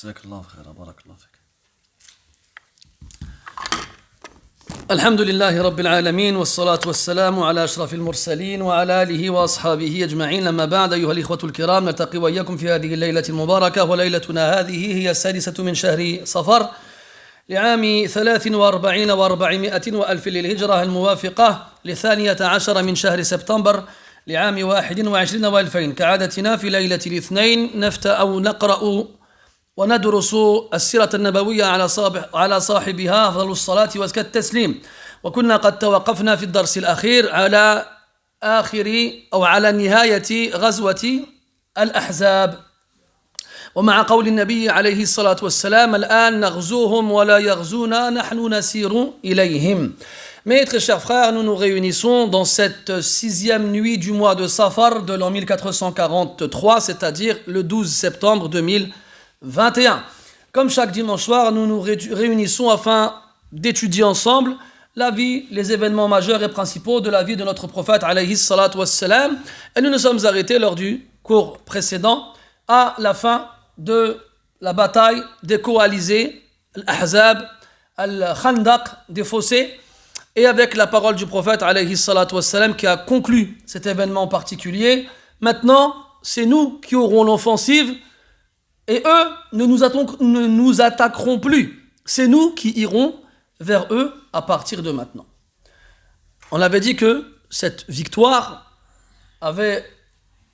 جزاك الله خيرا بارك الله فيك. الحمد لله رب العالمين والصلاة والسلام على أشرف المرسلين وعلى آله وأصحابه أجمعين. أما بعد أيها الإخوة الكرام، نلتقي وإياكم في هذه الليلة المباركة، وليلتنا هذه هي السادسة من شهر صفر لعام 43 و400 وألف للهجرة، الموافقة ل12 من شهر سبتمبر لعام 21 و2000. كعادتنا في ليلة الاثنين نفتأ أو نقرأ وندرس السيرة النبوية على صاحبها أفضل الصلاة وأزكى التسليم. وكنا قد توقفنا في الدرس الأخير على على نهاية غزوة الأحزاب، ومع قول النبي عليه الصلاة والسلام: الآن نغزوهم ولا يغزونا نحن نسير إليهم. Mes très chers frères, nous nous réunissons dans cette 6e nuit du mois de Safar de l'an 1443, c'est-à-dire le 12 septembre 2021. Comme chaque dimanche soir, nous nous réunissons afin d'étudier ensemble la vie, les événements majeurs et principaux de la vie de notre prophète alayhi salatu wassalam. Et nous nous sommes arrêtés lors du cours précédent à la fin de la bataille des coalisés, l'Ahzab, al-Khandaq, des fossés, et avec la parole du prophète alayhi salatu wassalam qui a conclu cet événement particulier. Maintenant, c'est nous qui aurons l'offensive et eux ne nous attaqueront plus. C'est nous qui irons vers eux à partir de maintenant. On avait dit que cette victoire avait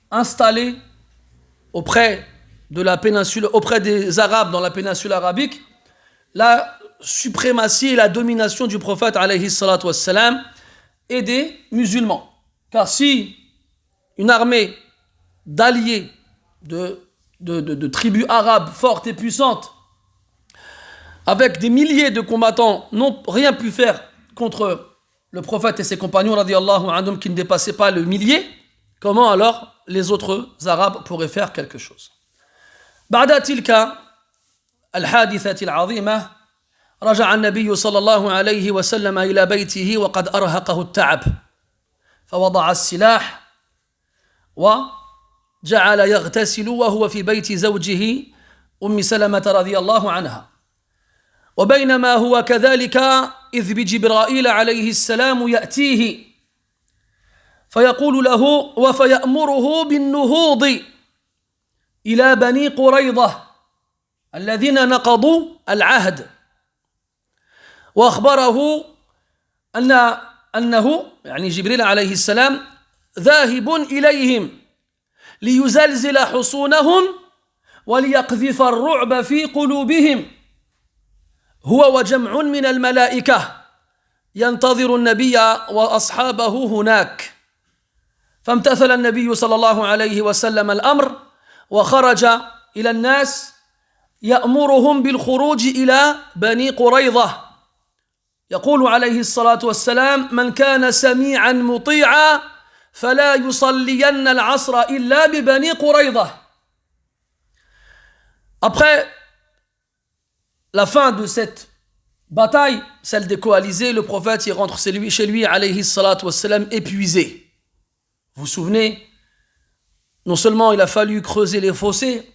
installé auprès des Arabes dans la péninsule arabique la suprématie et la domination du prophète alayhi salatu wassalam et des musulmans. Car si une armée d'alliés de tribus arabes fortes et puissantes avec des milliers de combattants n'ont rien pu faire contre le prophète et ses compagnons radiyallahu anhum qui ne dépassaient pas le millier, comment alors les autres Arabes pourraient faire quelque chose? بعد تلك الحادثة العظيمة رجع النبي صلى الله عليه وسلم إلى بيته وقد أرهقه التعب، فوضع السلاح وجعل يغتسل وهو في بيت زوجه أم سلمة رضي الله عنها. وبينما هو كذلك إذ بجبرائيل عليه السلام يأتيه فيقول له وفيأمره بالنهوض إلى بني قريظة الذين نقضوا العهد، وأخبره أنه يعني جبريل عليه السلام ذاهب إليهم ليزلزل حصونهم وليقذف الرعب في قلوبهم، هو وجمع من الملائكة ينتظر النبي وأصحابه هناك. فامتثل النبي صلى الله عليه وسلم الأمر وخرج إلى الناس يأمرهم بالخروج إلى بني قريظة. يقول عليه الصلاة والسلام: من كان سميعا مطيعا فلا يصلين العصر إلا ببني قريظة. Après la fin de cette bataille, celle des coalisés, le prophète y rentre chez lui alayhi salatu wassalam épuisé. Vous vous souvenez, non seulement il a fallu creuser les fossés,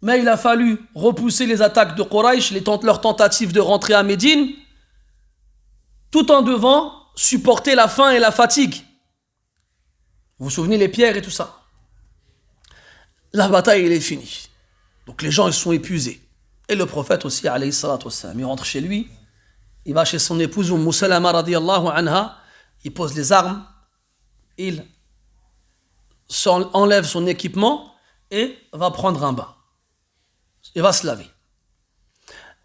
mais il a fallu repousser les attaques de Quraysh, leurs tentatives de rentrer à Médine, tout en devant supporter la faim et la fatigue. Vous vous souvenez les pierres et tout ça. La bataille, elle est finie. Donc les gens, ils sont épuisés. Et le prophète aussi, alayhi salatu wassalam, il rentre chez lui, il va chez son épouse Umm Salama radiyallahu anha, il pose les armes, il enlève son équipement et va prendre un bain. Il va se laver.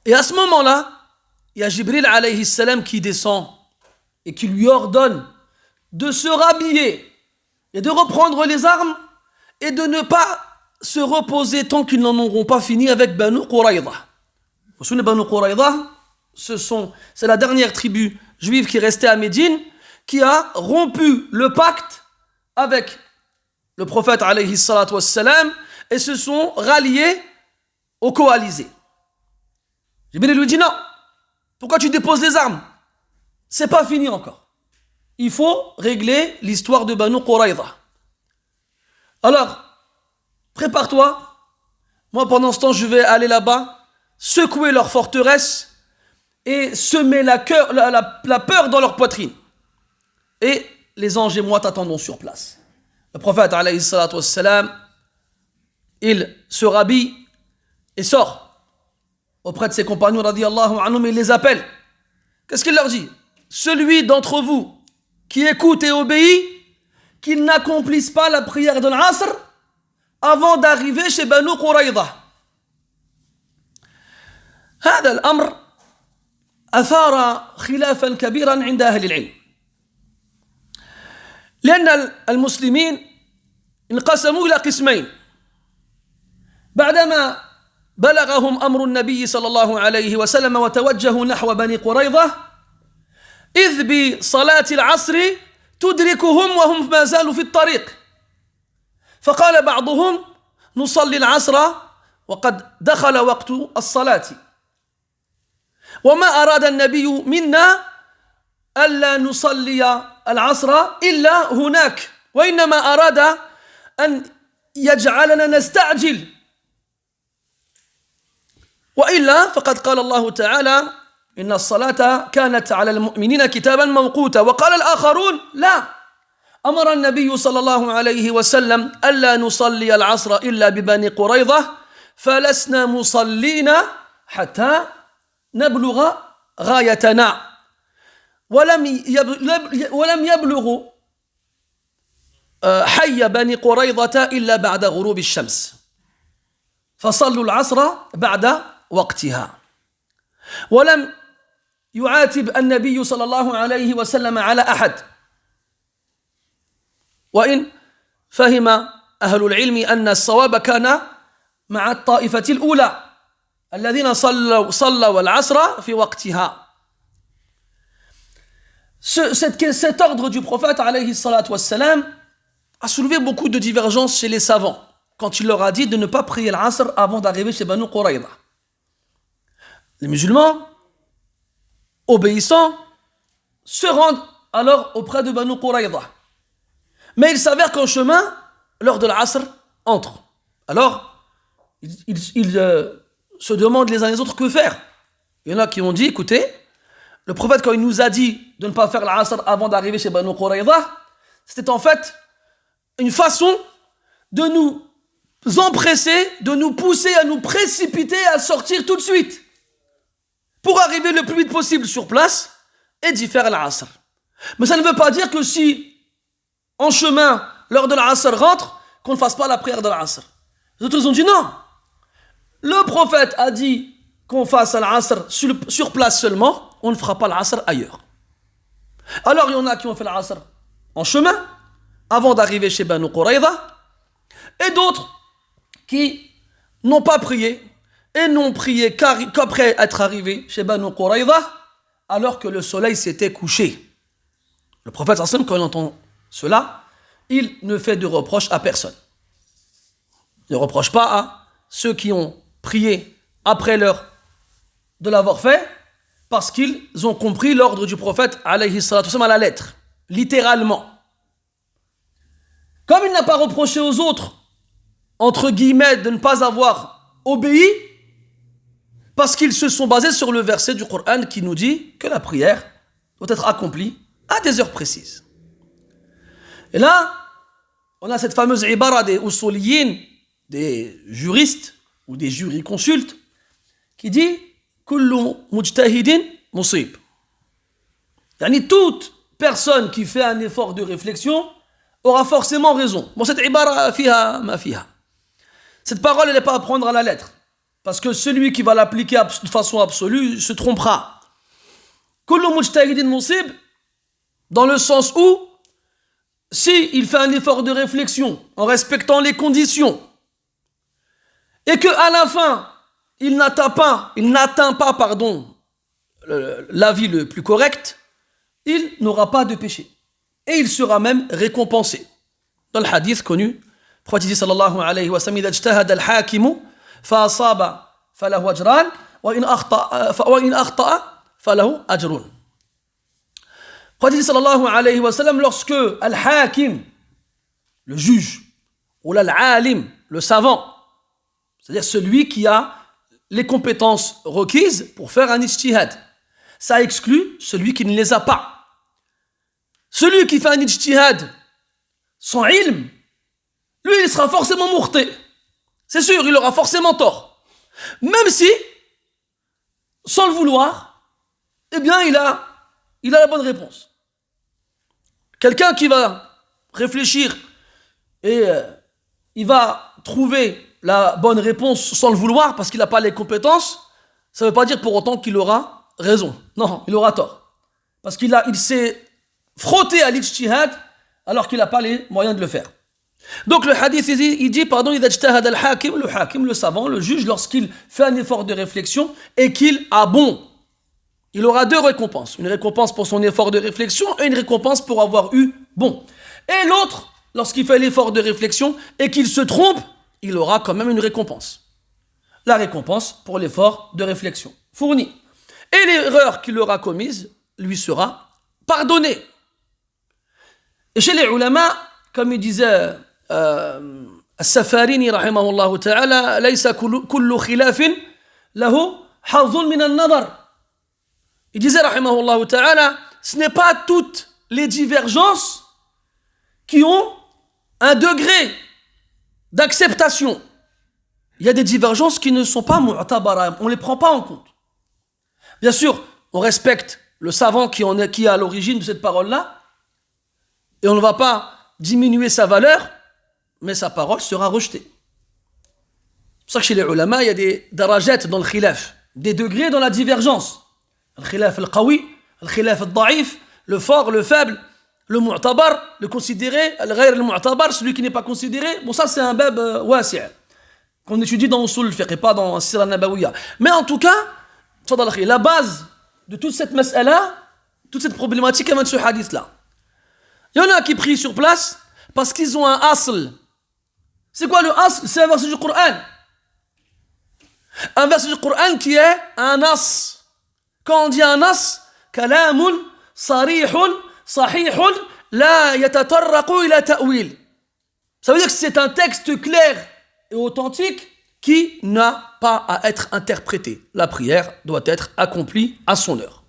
Et à ce moment-là, il y a Jibril alayhi salam qui descend et qui lui ordonne de se rhabiller et de reprendre les armes et de ne pas se reposer tant qu'ils n'en auront pas fini avec Banu Quraïda. Vous vous souvenez, Banu Quraïda, c'est la dernière tribu juive qui restait à Médine, qui a rompu le pacte avec le prophète alayhi salatu wassalam et se sont ralliés aux coalisés. Jibril lui dit: non, pourquoi tu déposes les armes? C'est pas fini encore. Il faut régler l'histoire de Banu Quraïda. Alors, prépare-toi, Moi, pendant ce temps, je vais aller là-bas, secouer leur forteresse et semer la peur dans leur poitrine. Et les anges et moi t'attendons sur place. Le prophète, alayhi salatu wassalam, il se rhabille et sort auprès de ses compagnons, radiyallahu anhum, et il les appelle. Qu'est-ce qu'il leur dit? Celui d'entre vous qui écoute et obéit, qu'il n'accomplisse pas la prière de l'Asr avant d'arriver chez Banu Quraïda. هذا الأمر أثار خلافا كبيرا عند أهل العلم، لأن المسلمين انقسموا إلى قسمين بعدما بلغهم أمر النبي صلى الله عليه وسلم وتوجهوا نحو بني قريظة، إذ بصلاة العصر تدركهم وهم ما زالوا في الطريق، فقال بعضهم نصلي العصر وقد دخل وقت الصلاة، وما أراد النبي منا ألا نصلي العصر إلا هناك، وإنما أراد أن يجعلنا نستعجل، وإلا فقد قال الله تعالى إن الصلاة كانت على المؤمنين كتابا موقوتا. وقال الآخرون لا، أمر النبي صلى الله عليه وسلم ألا نصلي العصر إلا ببني قريظة، فلسنا مصلين حتى نبلغ غايتنا، ولم يبلغ حي بني قريظة إلا بعد غروب الشمس، فصلوا العصر بعد وقتها. ولم يعاتب النبي صلى الله عليه وسلم على أحد، وإن فهم أهل العلم أن الصواب كان مع الطائفة الأولى الذين صلوا العصر في وقتها. Cet ordre du prophète alayhi salatu wassalam a soulevé beaucoup de divergences chez les savants quand il leur a dit de ne pas prier l'Asr avant d'arriver chez Banu Quraïda. Les musulmans obéissants se rendent alors auprès de Banu Quraïda. Mais il s'avère qu'en chemin, l'heure de l'Asr entre. Alors, ils se demandent les uns les autres que faire. Il y en a qui ont dit, écoutez, le prophète, quand il nous a dit de ne pas faire l'Asr avant d'arriver chez Banu Quraïda, c'était en fait une façon de nous empresser, de nous pousser à nous précipiter à sortir tout de suite pour arriver le plus vite possible sur place et d'y faire l'Asr. Mais ça ne veut pas dire que si en chemin l'heure de l'Asr rentre, qu'on ne fasse pas la prière de l'Asr. Les autres ont dit non. Le prophète a dit qu'on fasse l'Asr sur place seulement, on ne fera pas l'Asr ailleurs. Alors il y en a qui ont fait l'Asr en chemin avant d'arriver chez Banu Quraïda, et d'autres qui n'ont pas prié et n'ont prié qu'après être arrivés chez Banu Quraïda alors que le soleil s'était couché. Le prophète sallam, quand il entend cela, il ne fait de reproche à personne. Il ne reproche pas à ceux qui ont prié après l'heure de l'avoir fait, parce qu'ils ont compris l'ordre du prophète alayhi salatu wassalam à la lettre, littéralement. Comme il n'a pas reproché aux autres, entre guillemets, de ne pas avoir obéi, parce qu'ils se sont basés sur le verset du Coran qui nous dit que la prière doit être accomplie à des heures précises. Et là, on a cette fameuse ibara des usuliyin, des juristes ou des juriconsultes, qui dit « Kullu mujtahidin musib ». Yani toute personne qui fait un effort de réflexion aura forcément raison. Bon, cette ibara fiha ma fiha. Cette parole, elle n'est pas à prendre à la lettre. Parce que celui qui va l'appliquer de façon absolue se trompera. Kullu mujtahidin musib, dans le sens où, si il fait un effort de réflexion en respectant les conditions, et qu'à la fin, il n'atteint pas, l'avis le plus correct, il n'aura pas de péché. Et il sera même récompensé. Dans le hadith connu, le prophète dit sallallahu alayhi wa sallam, إذا اجتهد الحاكم فأصاب فله أجران وإن أخطأ فله أجر. Le prophète dit sallallahu alayhi wa sallam, lorsque al-hakim, le juge, ou l'al-alim, le savant, C'est-à-dire celui qui a les compétences requises pour faire un ijtihad. Ça exclut celui qui ne les a pas. Celui qui fait un ijtihad sans ilm, lui, il sera forcément mourté. C'est sûr, il aura forcément tort. Même si, sans le vouloir, eh bien, il a la bonne réponse. Quelqu'un qui va réfléchir et il va trouver la bonne réponse sans le vouloir parce qu'il n'a pas les compétences, ça ne veut pas dire pour autant qu'il aura raison. Non, il aura tort. Parce qu'il s'est frotté à l'ijtihad alors qu'il n'a pas les moyens de le faire. Donc le hadith, il dit, pardon, le hakim, le savant, le juge, lorsqu'il fait un effort de réflexion et qu'il a bon, il aura deux récompenses. Une récompense pour son effort de réflexion et une récompense pour avoir eu bon. Et l'autre, lorsqu'il fait l'effort de réflexion et qu'il se trompe, il aura quand même une récompense. La récompense pour l'effort de réflexion fourni. Et l'erreur qu'il aura commise lui sera pardonnée. Et chez les ulama, comme il disait As-Safarini rahimahullah ta'ala, laysa kullu khilafin lahu hazun min an-nadar. Il disait rahimahullah ta'ala, ce n'est pas toutes les divergences qui ont un degré d'acceptation. Il y a des divergences qui ne sont pas mu'tabara, on ne les prend pas en compte. Bien sûr, on respecte le savant qui est à l'origine de cette parole-là, et on ne va pas diminuer sa valeur, mais sa parole sera rejetée. C'est pour ça que chez les ulama, il y a des darajat dans le khilaf, des degrés dans la divergence. Le khilaf al-qawi, le khilaf al-da'if, le fort, le faible, le mu'tabar, le considéré, le ghayr al-mu'tabar, celui qui n'est pas considéré. Bon, ça c'est un bab wasi' qu'on étudie dans Usul al-fiqh et pas dans Sira al-Nabawiyya. Mais en tout cas, la base de toute cette mas'ala, toute cette problématique, elle vient de ce hadith-là. Il y en a qui prient sur place parce qu'ils ont un asl. C'est quoi le asl? C'est un verset du Coran. Un verset du Coran qui est un as. Quand on dit un as, kalamun sarihun sahihun la yatatarraqu ila ta'wil. Ça veut dire que c'est un texte clair et authentique qui n'a pas à être interprété. La prière doit être accomplie à son heure.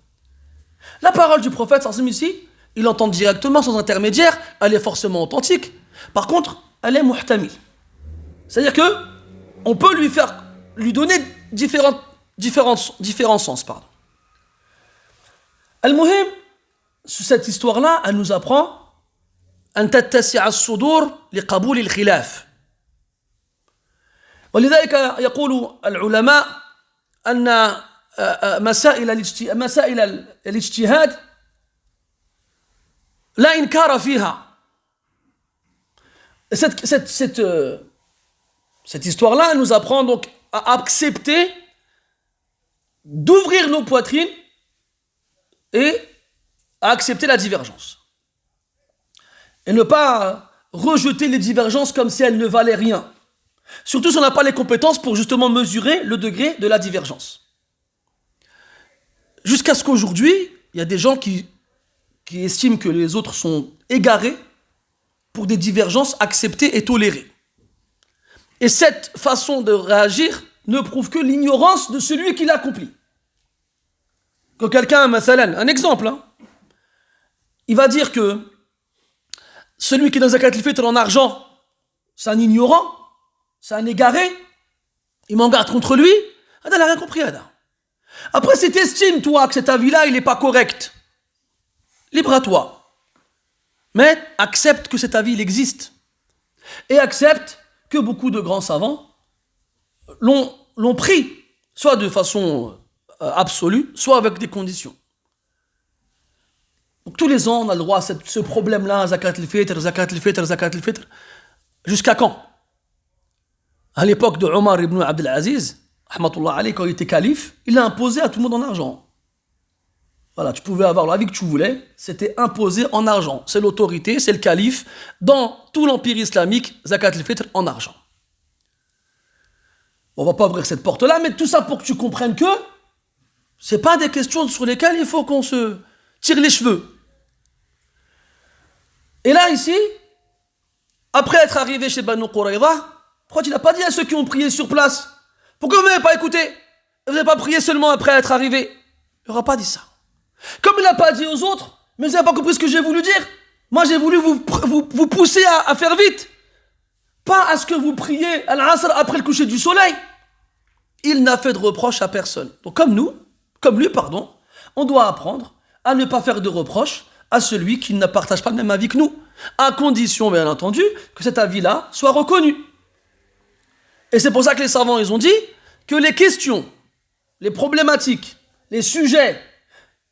La parole du prophète, ici, il l'entend directement sans intermédiaire, elle est forcément authentique. Par contre, elle est muhtamil. C'est-à-dire que on peut lui donner différents sens. Pardon. Al-Muhim, cette histoire-là, elle nous apprend أن تتسع الصدور لقبول الخلاف. ولذلك يقول العلماء أن مسائل الاجتهاد لا إنكار فيها. Cette histoire-là, elle nous apprend donc à accepter d'ouvrir nos poitrines et à accepter la divergence. Et ne pas rejeter les divergences comme si elles ne valaient rien. Surtout si on n'a pas les compétences pour justement mesurer le degré de la divergence. Jusqu'à ce qu'aujourd'hui, il y a des gens qui estiment que les autres sont égarés pour des divergences acceptées et tolérées. Et cette façon de réagir ne prouve que l'ignorance de celui qui l'accomplit. Quand quelqu'un, un exemple, il va dire que celui qui est dans zakat al-fitr en argent, c'est un ignorant, c'est un égaré, il m'en garde contre lui, il n'a rien compris. Après, si tu estimes, toi, que cet avis-là, il n'est pas correct, libre à toi. Mais accepte que cet avis, il existe. Et accepte que beaucoup de grands savants l'ont pris, soit de façon absolue, soit avec des conditions. Donc, tous les ans, on a le droit à ce problème-là, zakat al-fitr, zakat al-fitr, zakat al-fitr. Jusqu'à quand? À l'époque de Omar ibn Abdel Aziz, quand il était calife, il a imposé à tout le monde en argent. Voilà, tu pouvais avoir l'avis que tu voulais, c'était imposé en argent. C'est l'autorité, c'est le calife, dans tout l'empire islamique, zakat al-fitr en argent. On va pas ouvrir cette porte-là, mais tout ça pour que tu comprennes que c'est pas des questions sur lesquelles il faut qu'on se tire les cheveux. Et là, ici, après être arrivé chez Banu Qurayza, le Pourquoi tu n'as pas dit à ceux qui ont prié sur place? Pourquoi vous n'avez pas écouté? Vous n'avez pas prié seulement après être arrivé? Il n'aura pas dit ça. Comme il n'a pas dit aux autres, mais vous n'avez pas compris ce que j'ai voulu dire. Moi, j'ai voulu vous pousser à faire vite. Pas à ce que vous priez à l'Asr après le coucher du soleil. Il n'a fait de reproche à personne. Donc comme lui, on doit apprendre à ne pas faire de reproches à celui qui ne partage pas le même avis que nous. À condition, bien entendu, que cet avis-là soit reconnu. Et c'est pour ça que les savants, ils ont dit que les questions, les problématiques, les sujets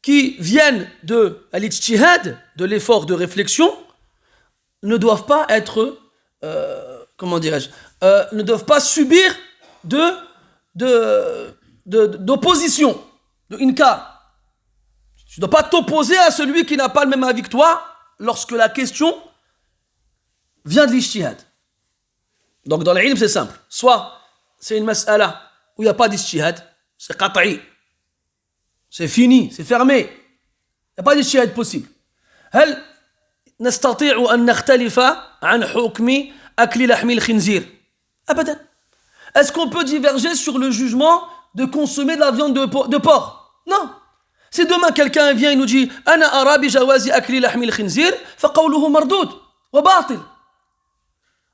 qui viennent de l'ijtihad, de l'effort de réflexion, ne doivent pas être, ne doivent pas subir d'opposition, de inkar. Tu ne dois pas t'opposer à celui qui n'a pas le même avis que toi lorsque la question vient de l'ijtihad. Donc dans l'ilm, c'est simple. Soit c'est une mas'ala où il n'y a pas d'ijtihad, c'est qat'i. C'est fini, c'est fermé. Il n'y a pas d'ijtihad possible. هل نستطيع أن نختلف عن حكم أكل لحم الخنزير؟ أبدا. Est-ce qu'on peut diverger sur le jugement de consommer de la viande de porc? Non. Si demain quelqu'un vient et nous dit أنا أرى بجواز أكل لحم الخنزير فقوله مردود وباطل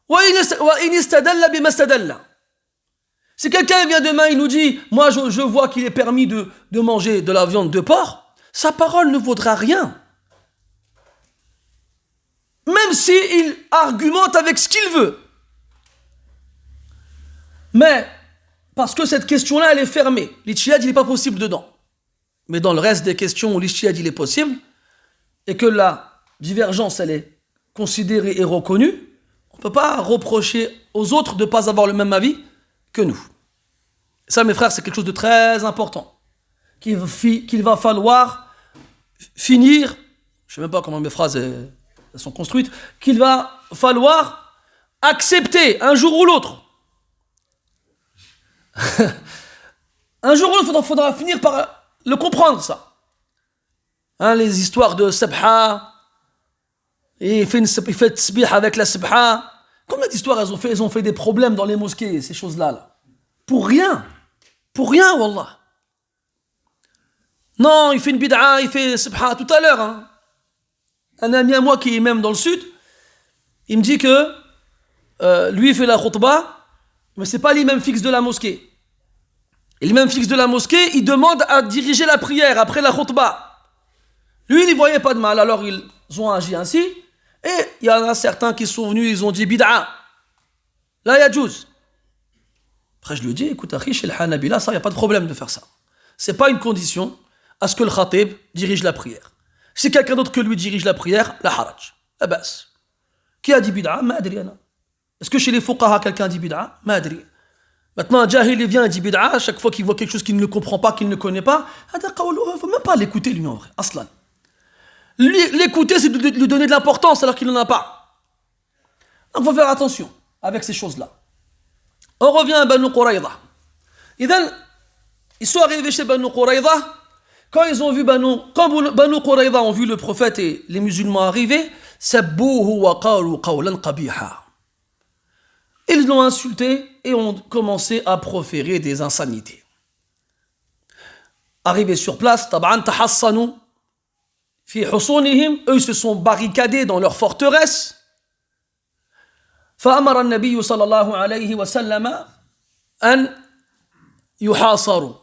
وإن استدل بما استدل. Si quelqu'un vient demain et nous dit moi je vois qu'il est permis de manger de la viande de porc, sa parole ne vaudra rien. Même s'il argumente avec ce qu'il veut. Mais, parce que cette question-là, elle est fermée. L'ijtihad, il n'est pas possible dedans. Mais dans le reste des questions où l'ijtihad, il est possible, et que la divergence, elle est considérée et reconnue, on ne peut pas reprocher aux autres de ne pas avoir le même avis que nous. Ça, mes frères, c'est quelque chose de très important. Qu'il va falloir finir, je ne sais même pas comment mes phrases sont construites, qu'il va falloir accepter un jour ou l'autre. Un jour ou l'autre, il faudra finir par le comprendre, ça. Hein, les histoires de sabha, et il fait tsbih avec la sabha. Combien d'histoires elles ont fait des problèmes dans les mosquées, ces choses-là, là. Pour rien, wallah. Non, il fait une bid'a, il fait sabha tout à l'heure. Hein. Un ami à moi qui est même dans le sud, il me dit que lui il fait la khutbah, mais c'est pas l'imam fixe de la mosquée. Et l'imam fixe de la mosquée, il demande à diriger la prière après la khutbah. Lui, il n'y voyait pas de mal, alors ils ont agi ainsi. Et il y en a certains qui sont venus, ils ont dit bid'a. La yajouz. Après, je lui ai dit, écoute, Akhi, chez le Hanabila, ça, il n'y a pas de problème de faire ça. C'est pas une condition à ce que le khatib dirige la prière. Si quelqu'un d'autre que lui dirige la prière, la haraj. La basse. Qui a dit bid'a? Ma adri ana. Est-ce que chez les fuqaha, quelqu'un dit bid'a? Ma adri. Maintenant, un jahil vient et dit bid'a, à chaque fois qu'il voit quelque chose qu'il ne comprend pas, qu'il ne connaît pas, il ne faut même pas l'écouter, lui, en vrai. Aslan. L'écouter, c'est de lui donner de l'importance alors qu'il n'en a pas. Donc, il faut faire attention avec ces choses-là. On revient à Banu Quraïda. Ils sont arrivés chez Banu Quraïda. Quand Banu Quraïda ont vu le prophète et les musulmans arriver, sabbuhu wa qalu qawlan qabiha. Ils l'ont insulté et ont commencé à proférer des insanités. Arrivés sur place, tab'an tahassanu fi husunihim, eux ils se sont barricadés dans leur forteresse. فأمر النبي صلى الله عليه وسلم أن يحاصروا.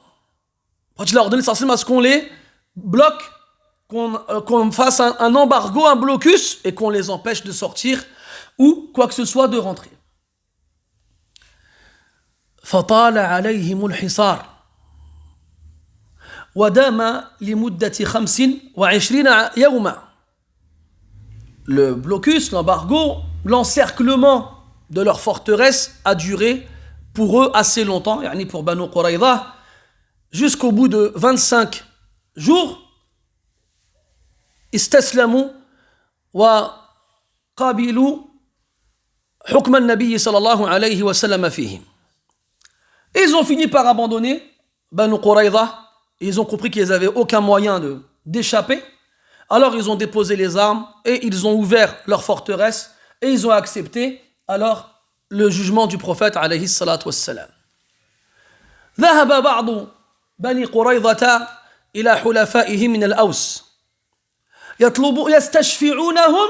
Quand il a ordonné à ce qu'on les bloque, qu'on fasse un embargo, un blocus, et qu'on les empêche de sortir ou quoi que ce soit de rentrer. فطال عليهم الحصار ودام لمدة 25 يوما. Le blocus, l'embargo, l'encerclement de leur forteresse a duré pour eux assez longtemps, yani pour Banu Quraïda, jusqu'au bout de 25 jours. استسلموا وقابلوا حكم النبي صلى الله عليه وسلم فيهم. Et ils ont fini par abandonner Banu Quraïda. Ils ont compris qu'ils n'avaient aucun moyen d'échapper. Alors ils ont déposé les armes et ils ont ouvert leur forteresse et ils ont accepté alors le jugement du prophète alayhi الصلاة والسلام. ذهب بعض بني قريظة إلى حلفائهم من الأوس يستشفعونهم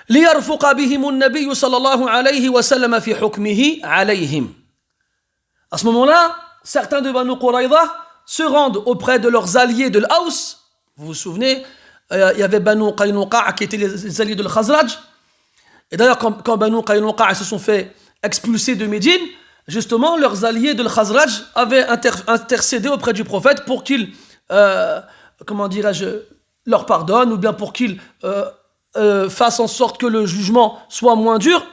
ليرفق بهم النبي صلى الله عليه وسلم في حكمه عليهم. À ce moment-là, certains de Banu Quraïda se rendent auprès de leurs alliés de l'Aus. Vous vous souvenez, il y avait Banu Qaynuqa qui étaient les alliés de l'Khazraj. Et d'ailleurs, quand Banu Qaynuqa se sont fait expulser de Médine, justement, leurs alliés de l'Khazraj avaient intercédé auprès du prophète pour qu'il, leur pardonne, ou bien pour qu'il fasse en sorte que le jugement soit moins dur.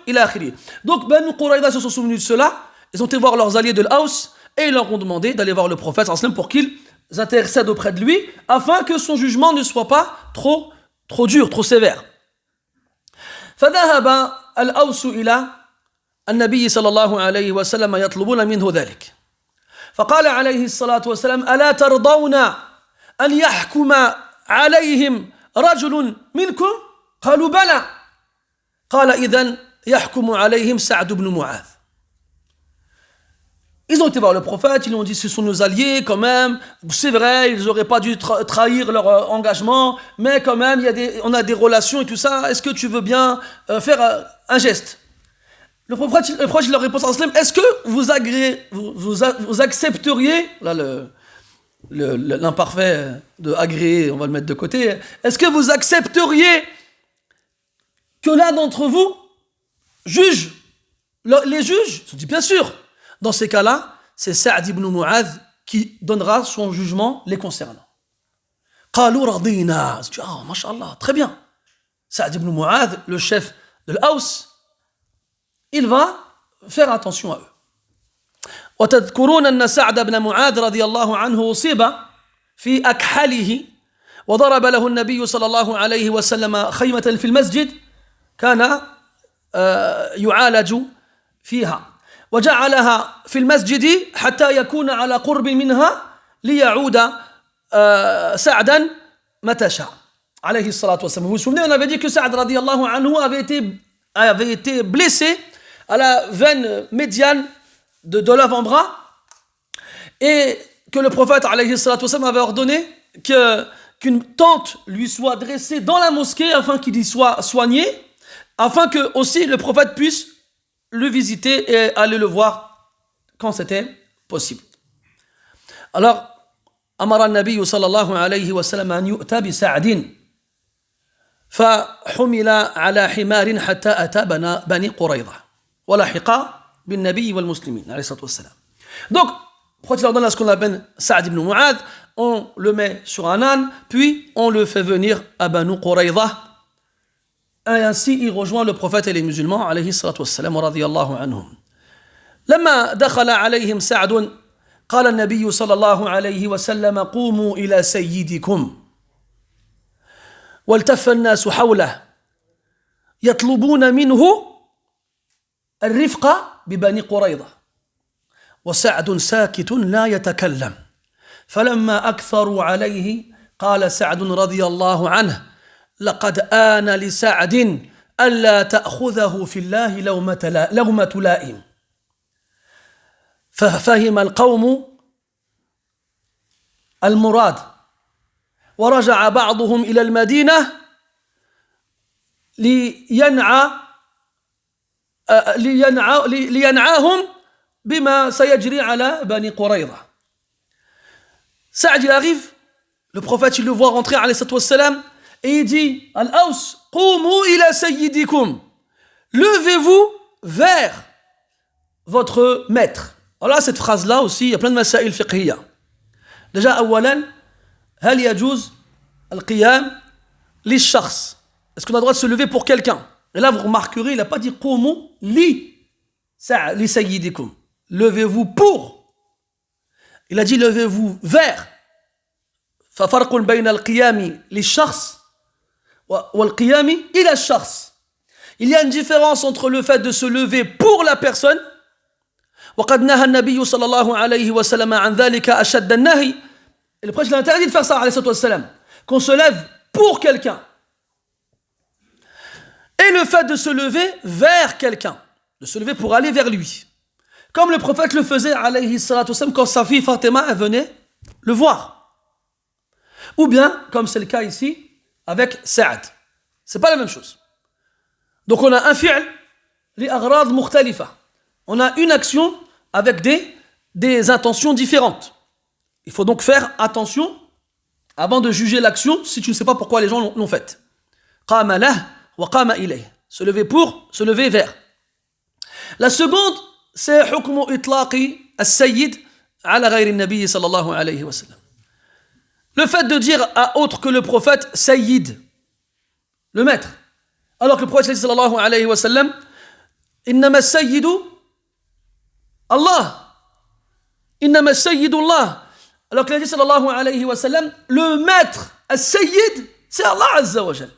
Donc, Banu Quraïda se sont souvenus de cela. Ils ont été voir leurs alliés de l'Aus et ils leur ont demandé d'aller voir le prophète pour qu'ils intercèdent auprès de lui afin que son jugement ne soit pas trop dur, trop sévère. فذهب الأوس إلى النبي صلى الله عليه وسلم يطلبون منه ذلك. فقال عليه الصلاة والسلام: ألا ترضون أن يحكم عليهم رجل منكم؟ قالوا بلى. قال: إذن يحكم عليهم سعد بن معاذ. Ils ont été voir le prophète, ils lui ont dit ce sont nos alliés quand même, c'est vrai, ils n'auraient pas dû trahir leur engagement, mais quand même on a des relations et tout ça, est-ce que tu veux bien faire un geste? Le prophète leur répond en islam: est-ce que vous accepteriez, là l'imparfait de agréer, on va le mettre de côté, est-ce que vous accepteriez que l'un d'entre vous juge les juges? Ils ont dit bien sûr. Dans ces cas-là, c'est Sa'd ibn Mu'adh qui donnera son jugement les concernant. قالوا رضينا. Ah, mashallah, très bien. Sa'd ibn Mu'adh, le chef de l'Aus, il va faire attention à eux. وتذكرون أن سعد بن معاذ رضي الله عنه أصيب في أكحله وضرب له النبي صلى الله عليه وسلم خيمة في المسجد كان يعالج فيها وجعلها في المسجد حتى يكون على قرب منها ليعود سعدا متى شاء عليه الصلاة والسلام. Vous vous souvenez, on avait dit que Sa'd radiyallahu anhu avait été blessé à la veine médiane de l'avant-bras et que le prophète alayhi salatu wassalam avait ordonné qu'une tente lui soit dressée dans la mosquée afin qu'il y soit soigné, afin que aussi le prophète puisse le visiter et aller le voir quand c'était possible. Alors, أمر النبي صلى الله عليه وسلم أن يؤتى بسعد فحمل على حمار حتى أتى بني قريظة ولحق بالنبي والمسلمين عليه الصلاة والسلام. Donc, pourquoi il leur donne ce qu'on appelle Sa'd ibn Mu'adh, on le met sur un âne, puis on le fait venir à Banu Quraïza. Et ainsi, il rejoint le prophète et les musulmans, alayhi salatu wassalam, wa radiyallahu anhum. لما دخل عليهم سعد قال النبي صلى الله عليه وسلم: قوموا إلى سيدكم. والتف الناس حوله يطلبون منه الرفق ببني قريظة وسعد ساكت لا يتكلم. فلما أكثروا عليه قال سعد رضي الله عنه: لقد آن لسعد ألا تأخذه في الله لومة لائم. ففهم القوم المراد ورجع بعضهم إلى المدينة لينعاهم بما سيجري على بني قريظة. Sa'd il arrive, le prophète il le voit rentrer alayhi salatu wassalam, et il dit: Al-Aws, qumu ila sayyidikum. Levez-vous vers votre maître. Alors là, cette phrase-là aussi, il y a plein de masaïl fiqhiyya. Déjà, awalan, hal yajouz al-qiyam li-shakhs. Est-ce qu'on a le droit de se lever pour quelqu'un? Et là, vous remarquerez, il n'a pas dit qumu li sayyidikum. Levez-vous pour. Il a dit levez-vous vers. ففرق بين القيام للشخص والقيام إلى الشخص. Il y a une différence entre le fait de se lever pour la personne. وقد نهى النبي صلى الله عليه وسلم عن ذلك أشد النهي. Et le prophète a interdit de faire ça, alayhi salatu wassalam, qu'on se lève pour quelqu'un. Et le fait de se lever vers quelqu'un. de se lever pour aller vers lui. Comme le prophète le faisait, alayhi salatu wassalam, quand sa fille Fatima elle venait le voir. Ou bien, comme c'est le cas ici, avec Sa'd. C'est pas la même chose. Donc on a un fi'l, li aghrad mukhtalifa. On a une action avec des intentions différentes. Il faut donc faire attention avant de juger l'action si tu ne sais pas pourquoi les gens l'ont faite. Qama lah wa qama ilayh. Se lever pour, se lever vers. La seconde, c'est hukmu itlaqi as-sayyid ala ghayri an-nabi sallallahu alayhi wa sallam. Le fait de dire à autre que le prophète sayyid, le maître. Alors que le prophète sallallahu alayhi wa sallam, innama as-sayyidu Allah. Innama as-sayyidu Allah. Alors que l'Aïd sallallahu alayhi wa sallam, le maître, as-sayyid, c'est Allah azza wa jal.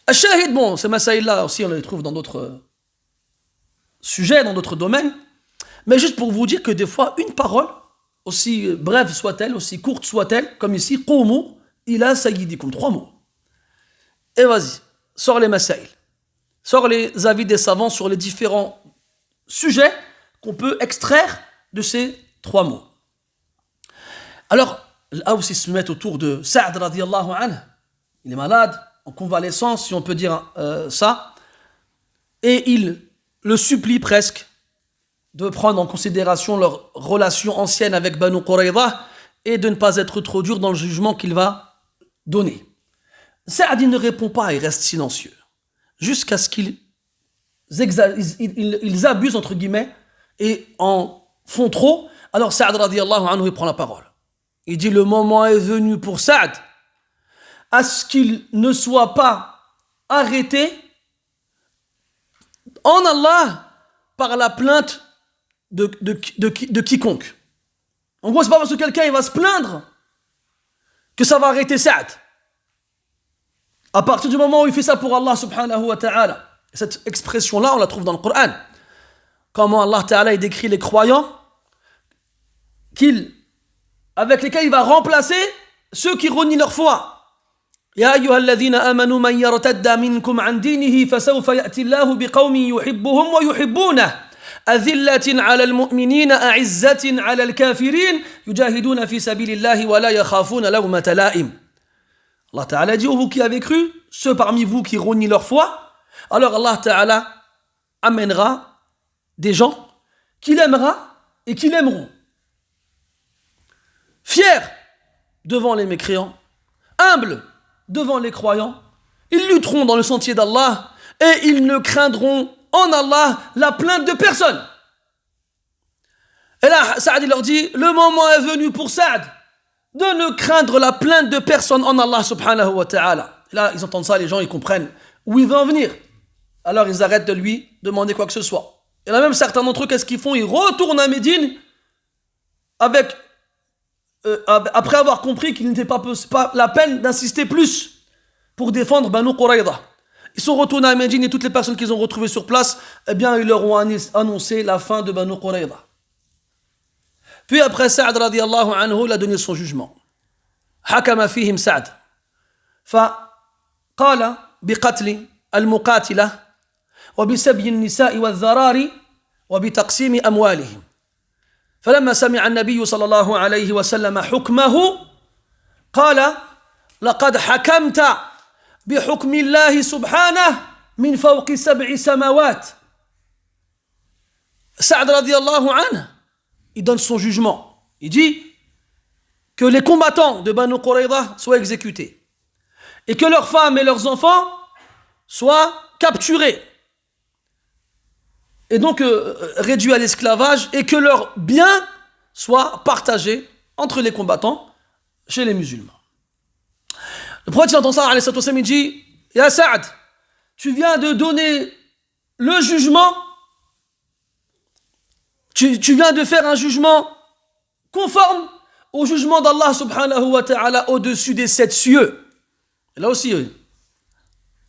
Al-shahid, bon, ces masaïl-là aussi, on les trouve dans d'autres sujets, dans d'autres domaines. Mais juste pour vous dire que des fois, une parole, aussi brève soit-elle, aussi courte soit-elle, comme ici, qumu ila sayyidikum, 3 mots. Et vas-y, sors les masaïl. Sors les avis des savants sur les différents sujets qu'on peut extraire de ces 3 mots. Alors, là aussi se met autour de Sa'd radiyallahu anhu. Il est malade, en convalescence, si on peut dire ça. Et il le supplie presque de prendre en considération leur relation ancienne avec Banu Qurayza et de ne pas être trop dur dans le jugement qu'il va donner. Sa'd ne répond pas, il reste silencieux. Jusqu'à ce qu'ils abusent, entre guillemets, et en font trop. Alors Sa'd radiyallahu anhu, il prend la parole. Il dit, le moment est venu pour Sa'd à ce qu'il ne soit pas arrêté en Allah par la plainte de quiconque. En gros, c'est pas parce que quelqu'un il va se plaindre que ça va arrêter Sa'd. À partir du moment où il fait ça pour Allah subhanahu wa ta'ala. Cette expression-là, on la trouve dans le Coran. Comment Allah ta'ala il décrit les croyants avec lesquels il va remplacer ceux qui renient leur foi. Ya ayyuhalladhina amanu man yartadda minkum an dinihi fasawfa ya'ti Allahu biqaumin yuhibbuhum wa yuhibbunah adhillatin 'alal mu'minina a'izzatin 'alal kafirin yujahiduna fi sabilillahi wa la yakhafuna lawmata la'im. Allah Ta'ala dit, vous qui avez cru, ceux parmi vous qui renient leur foi, alors Allah Ta'ala amènera des gens qu'il aimera et qui l'aimeront. Fiers devant les mécréants, humbles devant les croyants, ils lutteront dans le sentier d'Allah et ils ne craindront en Allah la plainte de personne. Et là, Sa'd leur dit, le moment est venu pour Sa'd de ne craindre la plainte de personne en Allah subhanahu wa ta'ala. Et là, ils entendent ça, les gens, ils comprennent où il veut en venir. Alors, ils arrêtent de lui demander quoi que ce soit. Et là, même certains d'entre eux, qu'est-ce qu'ils font? Ils retournent à Médine après avoir compris qu'il n'était pas la peine d'insister plus pour défendre Banu Qurayza. Ils sont retournés à Médine et toutes les personnes qu'ils ont retrouvées sur place, eh bien, ils leur ont annoncé la fin de Banu Qurayza. Puis après, Sa'd radiyallahu anhu, il a donné son jugement. حكم فيهم سعد فقال بقتل المقاتلة وبسبي النساء والذراري وبتقسيم أموالهم. فلما سمع النبي صلى الله عليه وسلم حكمه قال لقد حكمت بحكم الله سبحانه من فوق 7 سماوات. Sa'd radiyallahu anhu, il donne son jugement. Il dit que les combattants de Banu Qurayza soient exécutés et que leurs femmes et leurs enfants soient capturés et donc réduits à l'esclavage et que leurs biens soient partagés entre les combattants chez les musulmans. Le prophète entend ça, il dit, Ya Sa'd, tu viens de donner le jugement, tu viens de faire un jugement conforme au jugement d'Allah subhanahu wa ta'ala au-dessus des 7 cieux. Et là aussi,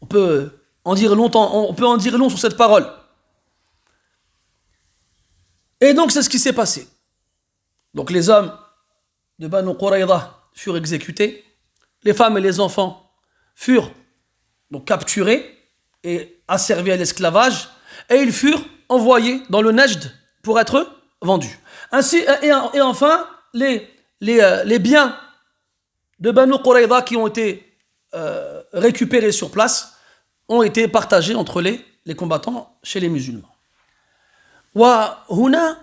on peut en dire long sur cette parole. Et donc c'est ce qui s'est passé. Donc les hommes de Banu Qurayza furent exécutés, les femmes et les enfants furent donc capturés et asservis à l'esclavage, et ils furent envoyés dans le Najd pour être vendus. Ainsi, et enfin, les biens de Banu Qurayza qui ont été récupérés sur place ont été partagés entre les combattants chez les musulmans. وهنا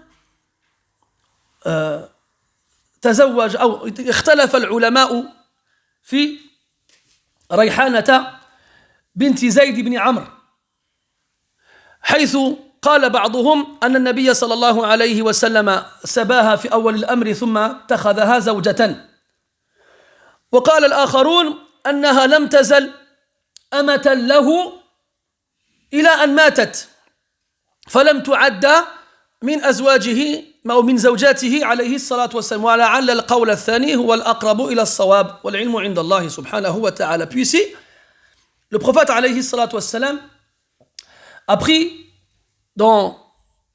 تزوج أو اختلف العلماء في ريحانة بنت زيد بن عمرو حيث قال بعضهم أن النبي صلى الله عليه وسلم سباها في أول الأمر ثم اتخذها زوجة وقال الآخرون أنها لم تزل أمة له إلى أن ماتت فلم تعد من أزواجه أو من زوجاته عليه الصلاة والسلام ولعل القول الثاني هو الأقرب إلى الصواب والعلم عند الله سبحانه وتعالى. Puis ici, le prophète عليه الصلاة والسلام a pris dans